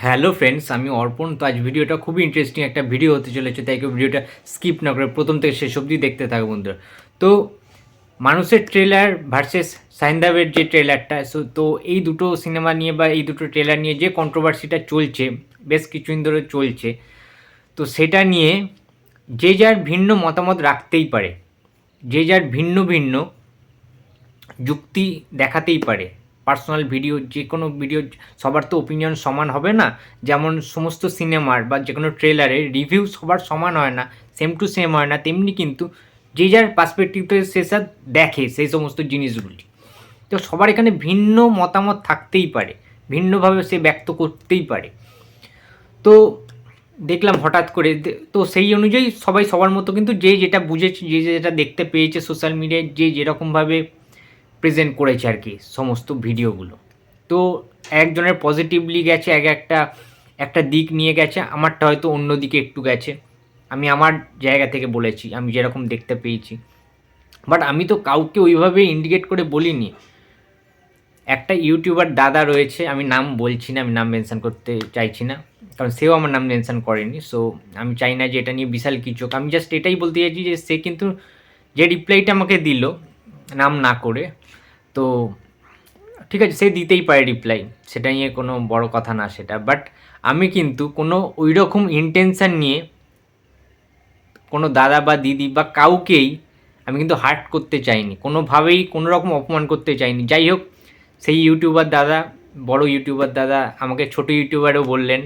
Hello friends, আমি অর্পণ। তো আজ ভিডিওটা খুবই ইন্টারেস্টিং একটা ভিডিও হতে চলেছে, তাই কেউ ভিডিওটা স্কিপ না করে প্রথম থেকে শেষ অবধি দেখতে থাকো বন্ধুরা। তো মানুষের ট্রেলার ভার্সেস সাইন্দাবের যে ট্রেলারটা, তো এই দুটো সিনেমা নিয়ে বা এই দুটো ট্রেলার নিয়ে যে কন্ট্রোভার্সিটা চলছে, বেশ কিছুদিন ধরে চলছে, তো সেটা নিয়ে যে যার ভিন্ন মতামত রাখতেই পারে, যে যার ভিন্ন ভিন্ন যুক্তি দেখাতেই পারে। পার্সোনাল ভিডিও, যে কোনো ভিডিও, সবার তো ওপিনিয়ন সমান হবে না। যেমন সমস্ত সিনেমার বা যে কোনো ট্রেলারের রিভিউ সবার সমান হয় না, সেম টু সেম হয় না, তেমনি কিন্তু যে যার পার্সপেক্টিভ থেকে সে সব দেখে সেই সমস্ত জিনিসগুলি। তো সবার এখানে ভিন্ন মতামত থাকতেই পারে, ভিন্নভাবে সে ব্যক্ত করতেই পারে। তো দেখলাম হঠাৎ করে, তো সেই অনুযায়ী সবাই সবার মতো কিন্তু যে যেটা বুঝেছে, যে যেটা দেখতে পেয়েছে সোশ্যাল মিডিয়ায়, যে যেরকমভাবে প্রেজেন্ট করেছে আর কি সমস্ত ভিডিওগুলো। তো একজনের পজিটিভলি গেছে, একটা একটা দিক নিয়ে গেছে, আমারটা হয়তো অন্য দিকে একটু গেছে। আমি আমার জায়গা থেকে বলেছি, আমি যেরকম দেখতে পেয়েছি। বাট আমি তো কাউকে ওইভাবে ইন্ডিকেট করে বলিনি। একটা ইউটিউবার দাদা রয়েছে, আমি নাম বলছি না, আমি নাম মেনশন করতে চাইছি না, কারণ সেও আমার নাম মেনশন করেনি। সো আমি চাই না যে এটা নিয়ে বিশাল কিছু হোক। আমি জাস্ট এটাই বলতে চাইছি যে সে কিন্তু যে রিপ্লাইটা আমাকে দিল নাম না করে, তো ঠিক আছে, সে দিতেই পারে রিপ্লাই, সেটা নিয়ে কোনো বড় কথা না সেটা। বাট আমি কিন্তু কোনো ওই রকম ইন্টেনশান নিয়ে কোনো দাদা বা দিদি বা কাউকেই আমি কিন্তু হার্ট করতে চাইনি, কোনোভাবেই কোনো রকম অপমান করতে চাইনি। যাই হোক, সেই ইউটিউবার দাদা, বড় ইউটিউবার দাদা আমাকে ছোট ইউটিউবারও বললেন।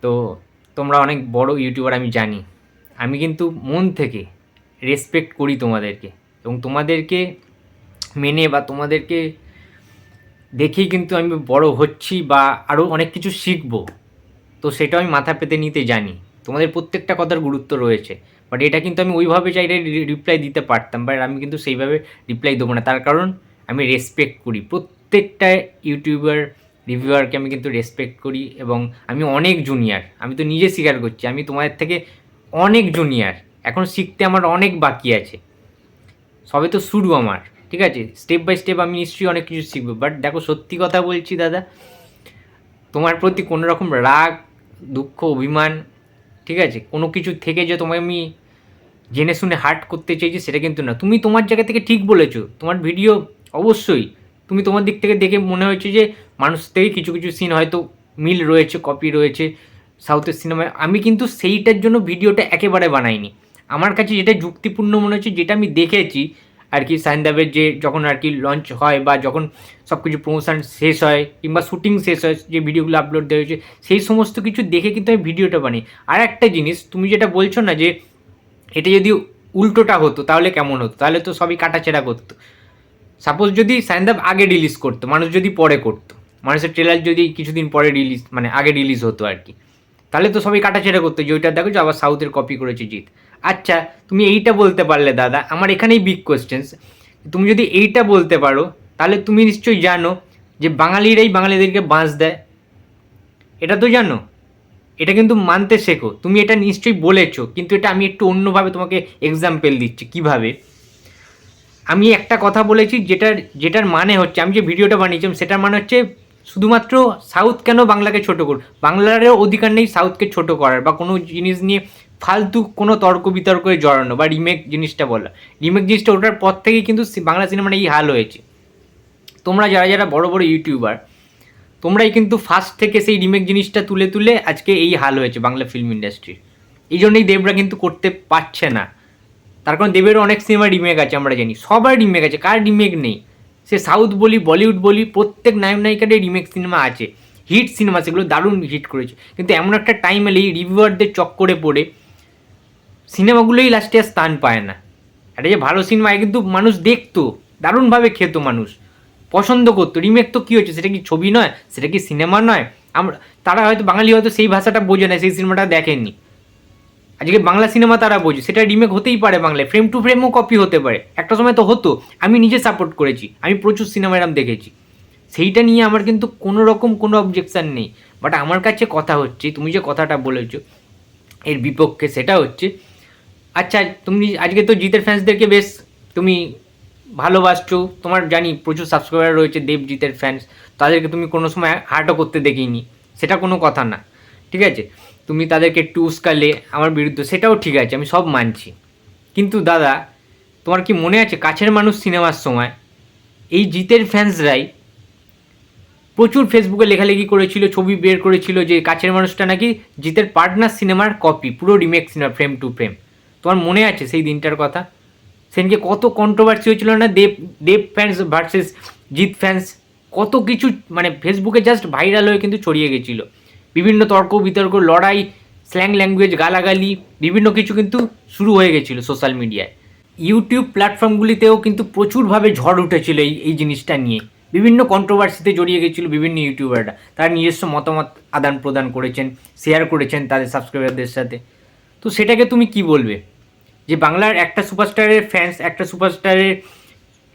তো তোমরা অনেক বড় ইউটিউবার আমি জানি, আমি কিন্তু মন থেকে রেসপেক্ট করি তোমাদেরকে, এবং তোমাদেরকে মেনে বা তোমাদেরকে দেখেই কিন্তু আমি বড় হচ্ছি বা আরও অনেক কিছু শিখবো। তো সেটাও আমি মাথা পেতে নিতে জানি, তোমাদের প্রত্যেকটা কথার গুরুত্ব রয়েছে। বাট এটা কিন্তু আমি ওইভাবে চাইলে রিপ্লাই দিতে পারতাম, বাট আমি কিন্তু সেইভাবে রিপ্লাই দেবো না। তার কারণ আমি রেসপেক্ট করি প্রত্যেকটা ইউটিউবার, রিভিউয়ারকে আমি কিন্তু রেসপেক্ট করি। এবং আমি অনেক জুনিয়র, আমি তো নিজে স্বীকার করছি, আমি তোমাদের থেকে অনেক জুনিয়র, এখন শিখতে আমার অনেক বাকি আছে, সবে তো শুরু আমার। ঠিক আছে, স্টেপ বাই স্টেপ আমি নিশ্চয়ই অনেক কিছু শিখবো। বাট দেখো, সত্যি কথা বলছি দাদা, তোমার প্রতি কোনো রকম রাগ, দুঃখ, অভিমান, ঠিক আছে, কোনো কিছু থেকে যে তোমায় আমি জেনে শুনে হার্ট করতে চেয়েছি সেটা কিন্তু না। তুমি তোমার জায়গা থেকে ঠিক বলেছো, তোমার ভিডিও অবশ্যই তুমি তোমার দিক থেকে দেখে মনে হয়েছে যে মানুষ থেকে কিছু কিছু সিন হয়তো মিল রয়েছে, কপি রয়েছে সাউথের সিনেমায়। আমি কিন্তু সেইটার জন্য ভিডিওটা একেবারে বানাইনি। আমার কাছে যেটা যুক্তিপূর্ণ মনে হচ্ছে, যেটা আমি দেখেছি আর কি, সাইন্দাবের যে যখন আর কি লঞ্চ হয় বা যখন সব কিছু প্রমোশন শেষ হয় কিংবা শ্যুটিং শেষ হয়, যে ভিডিওগুলো আপলোড দেওয়া হয়েছে সেই সমস্ত কিছু দেখে কিন্তু আমি ভিডিওটা বানাই। আর একটা জিনিস তুমি যেটা বলছো না, যে এটা যদি উল্টোটা হতো তাহলে কেমন হতো, তাহলে তো সবই কাটাছেড়া করতো। সাপোজ যদি সাইন্দাব আগে রিলিজ করতো, মানুষ যদি পরে করতো, মানুষের ট্রেলার যদি কিছুদিন পরে রিলিজ, মানে আগে রিলিজ হতো আর কি, তাহলে তো সবাই কাটাছেড়া করতো যে ওইটা দেখো যে আবার সাউথের কপি করেছে জিৎ। আচ্ছা, তুমি এইটা বলতে পারলে দাদা, আমার এখানেই বিগ কোয়েশ্চেন্স। তুমি যদি এইটা বলতে পারো, তাহলে তুমি নিশ্চয়ই জানো যে বাঙালিরাই বাঙালিদেরকে বাঁশ দেয়, এটা তো জানো। এটা কিন্তু মানতে শেখো, তুমি এটা নিশ্চয়ই বলেছো, কিন্তু এটা আমি একটু অন্যভাবে তোমাকে এক্সাম্পল দিচ্ছি কিভাবে। আমি একটা কথা বলেছি, যেটার যেটার মানে হচ্ছে, আমি যে ভিডিওটা বানিয়েছিলাম সেটার মানে হচ্ছে শুধুমাত্র সাউথ কেন বাংলাকে ছোটো করুন, বাংলারও অধিকার নেই সাউথকে ছোটো করার বা কোনো জিনিস নিয়ে ফালতু কোনো তর্ক বিতর্কে জড়ানো বা রিমেক জিনিসটা বলা। রিমেক জিনিসটা ওঠার পর থেকেই কিন্তু বাংলা সিনেমাটা এই হাল হয়েছে। তোমরা যারা যারা বড় বড় ইউটিউবার, তোমরাই কিন্তু ফার্স্ট থেকে সেই রিমেক জিনিসটা তুলে তুলে আজকে এই হাল হয়েছে বাংলা ফিল্ম ইন্ডাস্ট্রির। এই জন্যই দেবরা কিন্তু করতে পারছে না। তার কারণ দেবেরও অনেক সিনেমা রিমেক আছে, আমরা জানি সবার রিমেক আছে, কার রিমেক নেই। সে সাউথ বলি, বলিউড বলি, প্রত্যেক নায়ক নায়িকাদের রিমেক সিনেমা আছে, হিট সিনেমা, সেগুলো দারুণ হিট করেছে। কিন্তু এমন একটা টাইম এলে এই রিভিউয়ারদের চক্করে পড়ে সিনেমাগুলোই লাস্টে আর স্থান পায় না। একটা যে ভালো সিনেমা কিন্তু মানুষ দেখতো, দারুণভাবে খেত মানুষ, পছন্দ করতো। রিমেক তো কী হচ্ছে, সেটা কি ছবি নয়, সেটা কি সিনেমা নয়? আমরা, তারা হয়তো বাঙালি হয়তো সেই ভাষাটা বোঝে না, সেই সিনেমাটা দেখেননি। আজকে বাংলা সিনেমা তারা বোঝে, সেটা রিমেক হতেই পারে, বাংলায় ফ্রেম টু ফ্রেমও কপি হতে পারে, একটা সময় তো হতো। আমি নিজে সাপোর্ট করেছি, আমি প্রচুর সিনেমা এরম দেখেছি, সেইটা নিয়ে আমার কিন্তু কোনো রকম কোনো অবজেকশান নেই। বাট আমার কাছে কথা হচ্ছে, তুমি যে কথাটা বলেছো এর বিপক্ষে, সেটা হচ্ছে, আচ্ছা তুমি আজকে তো জিতের ফ্যান্সদেরকে বেশ তুমি ভালোবাসছো, তোমার জানি প্রচুর সাবস্ক্রাইবার রয়েছে দেবজিতের ফ্যান্স, তাদেরকে তুমি কোনো সময় হার্টও করতে দেখিনি, সেটা কোনো কথা না, ঠিক আছে। তুমি তাদেরকে একটু উস্কালে আমার বিরুদ্ধে, সেটাও ঠিক আছে, আমি সব মানছি। কিন্তু দাদা, তোমার কি মনে আছে কাছের মানুষ সিনেমার সময় এই জিতের ফ্যান্সরাই প্রচুর ফেসবুকে লেখালেখি করেছিল, ছবি বের করেছিল যে কাছের মানুষটা নাকি জিতের পার্টনার সিনেমার কপি, পুরো remake cinema, frame two frame. তোমার মনে আছে সেই দিনটার কথা? সেদিনকে কত কন্ট্রোভার্সি হয়েছিল না, দেব ফ্যান্স ভার্সেস জিৎ ফ্যান্স, কত কিছু মানে ফেসবুকে জাস্ট ভাইরাল হয়ে কিন্তু ছড়িয়ে গেছিলো। বিভিন্ন তর্ক বিতর্ক, লড়াই, স্ল্যাং ল্যাঙ্গুয়েজ, গালাগালি, বিভিন্ন কিছু কিন্তু শুরু হয়ে গেছিলো সোশ্যাল মিডিয়ায়। ইউটিউব প্ল্যাটফর্মগুলিতেও কিন্তু প্রচুরভাবে ঝড় উঠেছিল এই জিনিসটা নিয়ে। বিভিন্ন কন্ট্রোভার্সিতে জড়িয়ে গেছিলো বিভিন্ন ইউটিউবাররা, তারা নিজস্ব মতামত আদান প্রদান করেছেন, শেয়ার করেছেন তাদের সাবস্ক্রাইবারদের সাথে। তো সেটাকে তুমি কি বলবে যে বাংলার একটা সুপারস্টারের ফ্যান্স একটা সুপারস্টারের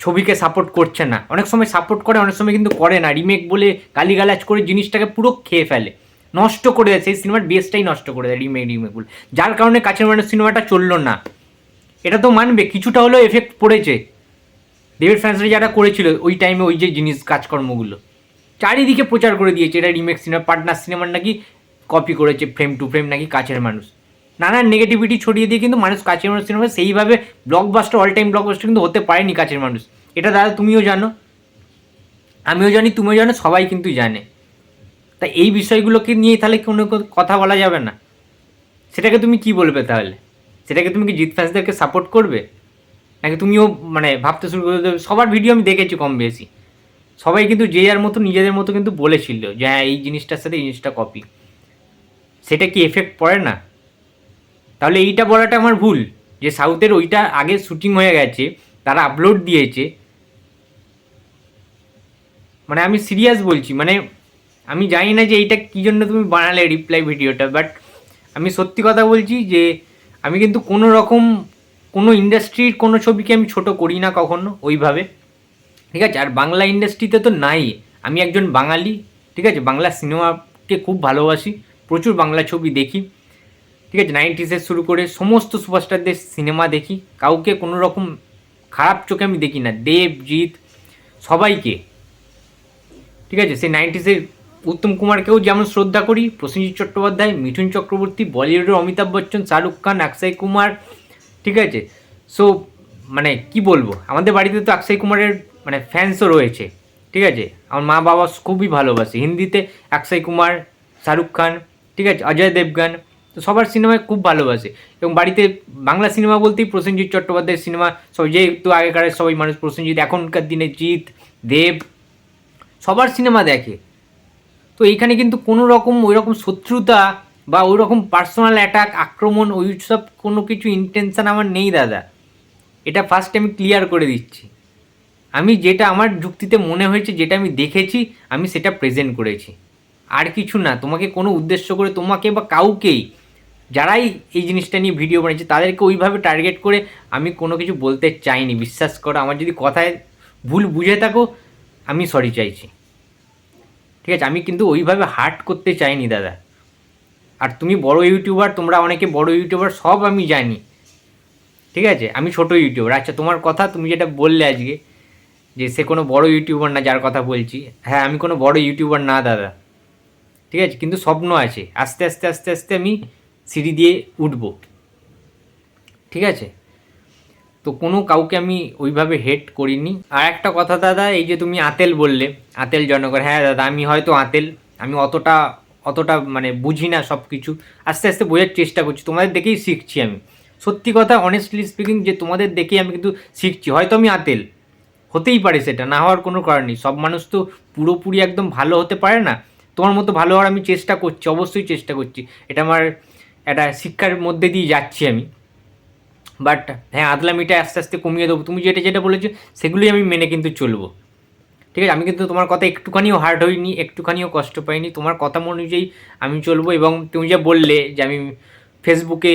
ছবিকে সাপোর্ট করছে না? অনেক সময় সাপোর্ট করে, অনেক সময় কিন্তু করে না, রিমেক বলে গালিগালাজ করে জিনিসটাকে পুরো খেয়ে ফেলে, নষ্ট করে দেয়, সেই সিনেমার বেসটাই নষ্ট করে দেয় রিমেক বলে, যার কারণে কাছের মানুষ সিনেমাটা চললো না। এটা তো মানবে কিছুটা হলেও এফেক্ট পড়েছে দেবের ফ্যান্সরা যারা করেছিল ওই টাইমে ওই যে জিনিস কাজকর্মগুলো চারিদিকে প্রচার করে দিয়েছে এটা রিমেক সিনেমা, পার্টনার সিনেমার নাকি কপি করেছে, ফ্রেম টু ফ্রেম নাকি কাছের মানুষ, নানান নেগেটিভিটি ছড়িয়ে দিয়ে কিন্তু মানুষ কাছের মানুষ সিনেমা সেইভাবে ব্লকবাস্টার, অল টাইম ব্লকবাস্টার কিন্তু হতে পারেনি কাছের মানুষ। এটা দাদা তুমিও জানো, আমিও জানি, তুমিও জানো, সবাই কিন্তু জানে। তা এই বিষয়গুলোকে নিয়ে তাহলে কোনো কথা বলা যাবে না? সেটাকে তুমি কি বলবে তাহলে? সেটাকে তুমি কি জিৎ ফ্যান্সদেরকে সাপোর্ট করবে, নাকি তুমিও মানে ভাবতে শুরু করে দেবে? সবার ভিডিও আমি দেখেছি কম বেশি, সবাই কিন্তু যে যার মতো নিজেদের মতো কিন্তু বলেছিল যে হ্যাঁ এই জিনিসটার সাথে এই জিনিসটা কপি। সেটা কি এফেক্ট পড়ে না? তাহলে এইটা বলাটা আমার ভুল যে সাউথের ওইটা আগে শুটিং হয়ে গেছে, তারা আপলোড দিয়েছে, মানে আমি সিরিয়াস বলছি, মানে আমি জানি না যে এইটা কী জন্য তুমি বানালে রিপ্লাই ভিডিওটা, বাট আমি সত্যি কথা বলছি যে আমি কিন্তু কোনো রকম কোনো ইন্ডাস্ট্রির কোনো ছবিকে আমি ছোট করি না কখনো ওইভাবে, ঠিক আছে। আর বাংলা ইন্ডাস্ট্রিতে তো নাই, আমি একজন বাঙালি, ঠিক আছে, বাংলা সিনেমাকে খুব ভালোবাসি, প্রচুর বাংলা ছবি দেখি, ঠিক আছে, 90s শুরু করে সমস্ত সুপারস্টারদের সিনেমা দেখি, কাউকে কোনো রকম খারাপ চোখে আমি দেখি না, দেব, জিৎ, সবাইকে, ঠিক আছে। সেই 90s উত্তম কুমারকেও যেমন শ্রদ্ধা করি, প্রসেনজিৎ চট্টোপাধ্যায়, মিঠুন চক্রবর্তী, বলিউডের অমিতাভ বচ্চন, শাহরুখ খান, অক্ষয় কুমার, ঠিক আছে। সো মানে কি বলবো, আমাদের বাড়িতে তো অক্ষয় কুমারের মানে ফ্যান্সও রয়েছে, ঠিক আছে, আমার মা বাবা খুবই ভালোবাসে। হিন্দিতে অক্ষয় কুমার, শাহরুখ খান, ঠিক আছে, অজয় দেবগান, তো সবার সিনেমায় খুব ভালোবাসে। এবং বাড়িতে বাংলা সিনেমা বলতেই প্রসেনজিৎ চট্টোপাধ্যায়ের সিনেমা, সব যেহেতু আগেকার সবাই মানুষ প্রসেনজিৎ, এখনকার দিনে জিৎ, দেব, সবার সিনেমা দেখে। তো এইখানে কিন্তু কোনো রকম ওই রকম শত্রুতা বা ওই রকম পার্সোনাল অ্যাটাক, আক্রমণ, ওই সব কোনো কিছু ইন্টেনশান আমার নেই দাদা, এটা ফার্স্ট আমি ক্লিয়ার করে দিচ্ছি। আমি যেটা আমার যুক্তিতে মনে হয়েছে, যেটা আমি দেখেছি, আমি সেটা প্রেজেন্ট করেছি, আর কিছু না। তোমাকে কোনো উদ্দেশ্য করে তোমাকে বা কাউকেই, যারাই এই জিনিসটা নিয়ে ভিডিও বানিয়েছে তাদেরকে ওইভাবে টার্গেট করে আমি কোনো কিছু বলতে চাইনি, বিশ্বাস করো। আমার যদি কথায় ভুল বুঝে থাকো আমি সরি চাইছি, ঠিক আছে, আমি কিন্তু ওইভাবে হার্ট করতে চাইনি দাদা। আর তুমি বড় ইউটিউবার, তোমরা অনেকে বড় ইউটিউবার, সব আমি জানি, ঠিক আছে, আমি ছোট ইউটিউবার। আচ্ছা তোমার কথা, তুমি যেটা বললে আজকে যে সে কোনো বড় ইউটিউবার না যার কথা বলছি, হ্যাঁ আমি কোনো বড় ইউটিউবার না দাদা, ঠিক আছে, কিন্তু স্বপ্ন আছে, আস্তে আস্তে আস্তে আস্তে আমি সিঁড়ি দিয়ে উঠবো, ঠিক আছে। তো কোনো কাউকে আমি ওইভাবে হেট করিনি। আর একটা কথা দাদা, এই যে তুমি আতেল বললে, আতেল জনগণ, হ্যাঁ দাদা আমি হয়তো আতেল, আমি অতটা অতটা মানে বুঝি না সব কিছু, আস্তে আস্তে বোঝার চেষ্টা করছি, তোমাদের দেখেই শিখছি আমি, সত্যি কথা অনেস্টলি স্পিকিং, যে তোমাদের দেখেই আমি কিন্তু শিখছি। হয়তো আমি আতেল, হতেই পারে, সেটা না হওয়ার কোনো কারণ নেই, সব মানুষ তো পুরোপুরি একদম ভালো হতে পারে না, তোমার মতো ভালো হওয়ার আমি চেষ্টা করছি, অবশ্যই চেষ্টা করছি, এটা আমার একটা শিক্ষার মধ্যে দিয়ে যাচ্ছি আমি। বাট হ্যাঁ, আদলামিটা আস্তে আস্তে কমিয়ে দেবো, তুমি যেটা যেটা বলেছো সেগুলোই আমি মেনে কিন্তু চলবো, ঠিক আছে। আমি কিন্তু তোমার কথা একটুখানিও হার্ড হইনি, একটুখানিও কষ্ট পাইনি, তোমার কথা অনুযায়ী আমি চলবো। এবং তুমি যা বললে যে আমি ফেসবুকে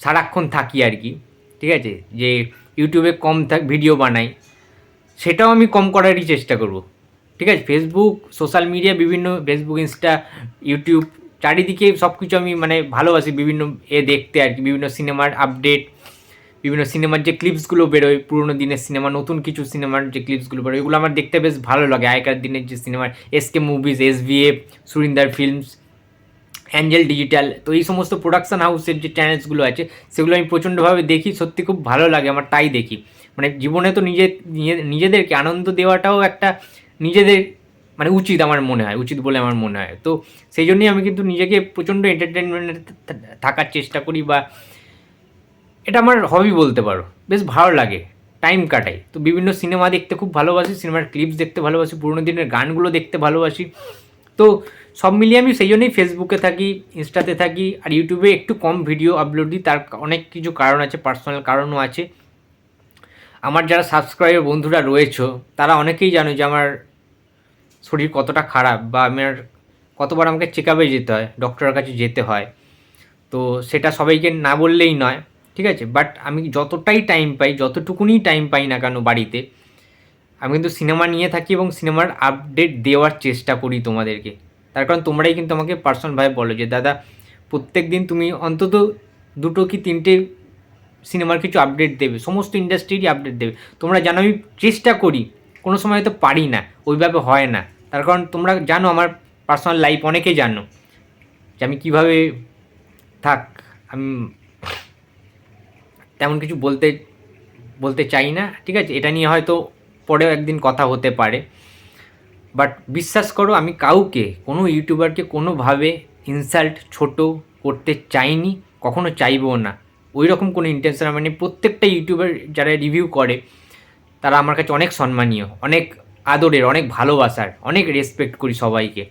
সারাক্ষণ থাকি আর কি, ঠিক আছে, যে ইউটিউবে কম ভিডিও বানাই, সেটাও আমি কম করারই চেষ্টা করব, ঠিক আছে। ফেসবুক, সোশ্যাল মিডিয়া, বিভিন্ন ফেসবুক, ইনস্টা, ইউটিউব, চারিদিকে সব কিছু আমি মানে ভালোবাসি বিভিন্ন দেখতে আর কি, বিভিন্ন সিনেমার আপডেট, বিভিন্ন সিনেমার যে ক্লিপসগুলো বেরোয়, পুরোনো দিনের সিনেমা, নতুন কিছু সিনেমার যে ক্লিপসগুলো বেরোয়, এগুলো আমার দেখতে বেশ ভালো লাগে। আগেকার দিনের যে সিনেমার SK movies, SVF, Surinder films, Angel digital, তো এই সমস্ত প্রোডাকশন হাউসের যে চ্যানেলসগুলো আছে সেগুলো আমি প্রচণ্ডভাবে দেখি, সত্যি খুব ভালো লাগে আমার, তাই দেখি। মানে জীবনে তো নিজেদেরকে আনন্দ দেওয়াটাও একটা নিজেদের মানে উচিত আমার মনে হয়, উচিত বলে আমার মনে হয়। তো সেই জন্যই আমি কিন্তু নিজেকে প্রচণ্ড এন্টারটেনমেন্টে থাকার চেষ্টা করি, বা এটা আমার হবি বলতে পারো, বেশ ভালো লাগে, টাইম কাটাই। তো বিভিন্ন সিনেমা দেখতে খুব ভালোবাসি, সিনেমার ক্লিপস দেখতে ভালোবাসি, পুরোনো দিনের গানগুলো দেখতে ভালোবাসি। তো সব মিলিয়ে আমি সেই জন্যই ফেসবুকে থাকি, ইনস্টাতে থাকি, আর ইউটিউবে একটু কম ভিডিও আপলোড দিই। তার অনেক কিছু কারণ আছে, পার্সোনাল কারণও আছে। আমার যারা সাবস্ক্রাইবার বন্ধুরা রয়েছে তারা অনেকেই জানো যে আমার শরীর কতটা খারাপ, বা আমার কতবার আমাকে চেক আপে যেতে হয়, ডক্টরের কাছে যেতে হয়। তো সেটা সবাইকে না বললেই নয়, ঠিক আছে। বাট আমি যতটাই টাইম পাই, যতটুকুনি টাইম পাই না কেন বাড়িতে, আমি কিন্তু সিনেমা নিয়ে থাকি এবং সিনেমার আপডেট দেওয়ার চেষ্টা করি তোমাদেরকে। তার কারণ তোমরাই কিন্তু আমাকে পার্সোনালভাবে বলো যে দাদা প্রত্যেক দিন তুমি অন্তত 2 কি 3টে সিনেমার কিছু আপডেট দেবে, সমস্ত ইন্ডাস্ট্রিরই আপডেট দেবে। তোমরা জানো আমি চেষ্টা করি, কোনো সময় হয়তো পারি না, ওইভাবে হয় না। তার কারণ তোমরা জানো আমার পার্সোনাল লাইফ, অনেকেই জানো যে আমি কীভাবে থাক। আমি তেমন কিছু বলতে চাই না, ঠিক আছে। এটা নিয়ে হয়তো পরেও একদিন কথা হতে পারে। বাট বিশ্বাস করো আমি কাউকে, কোনো ইউটিউবারকে কোনোভাবে ইনসাল্ট, ছোট করতে চাইনি, কখনো চাইবও না। ওই রকম কোনো ইন্টেনশন আমার নেই। প্রত্যেকটা ইউটিউবার যারা রিভিউ করে তারা আমার কাছে অনেক সম্মানীয়, অনেক আদরের, অনেক ভালোবাসার, অনেক রেসপেক্ট করি সবাইকে।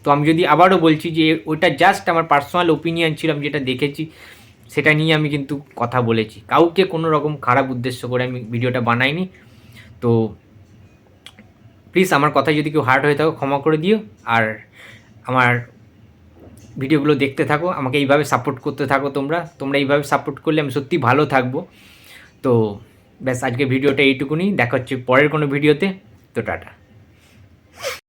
তো আমি যদি আবারও বলছি যে ওইটা জাস্ট আমার পার্সোনাল ওপিনিয়ন ছিল, আমি যেটা দেখেছি সেটা নিয়ে আমি কিন্তু কথা বলেছি, কাউকে কোনো রকম খারাপ উদ্দেশ্য করে আমি ভিডিওটা বানাইনি। তো প্লিজ আমার কথা যদি কেউ হার্ট হয়ে থাকো ক্ষমা করে দিও, আর আমার ভিডিওগুলো দেখতে থাকো, আমাকে এইভাবে সাপোর্ট করতে থাকো। তোমরা এইভাবে সাপোর্ট করলে আমি সত্যি ভালো থাকবো। তো ব্যাস আজকে ভিডিওটা এইটুকুনি, দেখা হচ্ছে পরের কোনো ভিডিওতে। তো টাটা।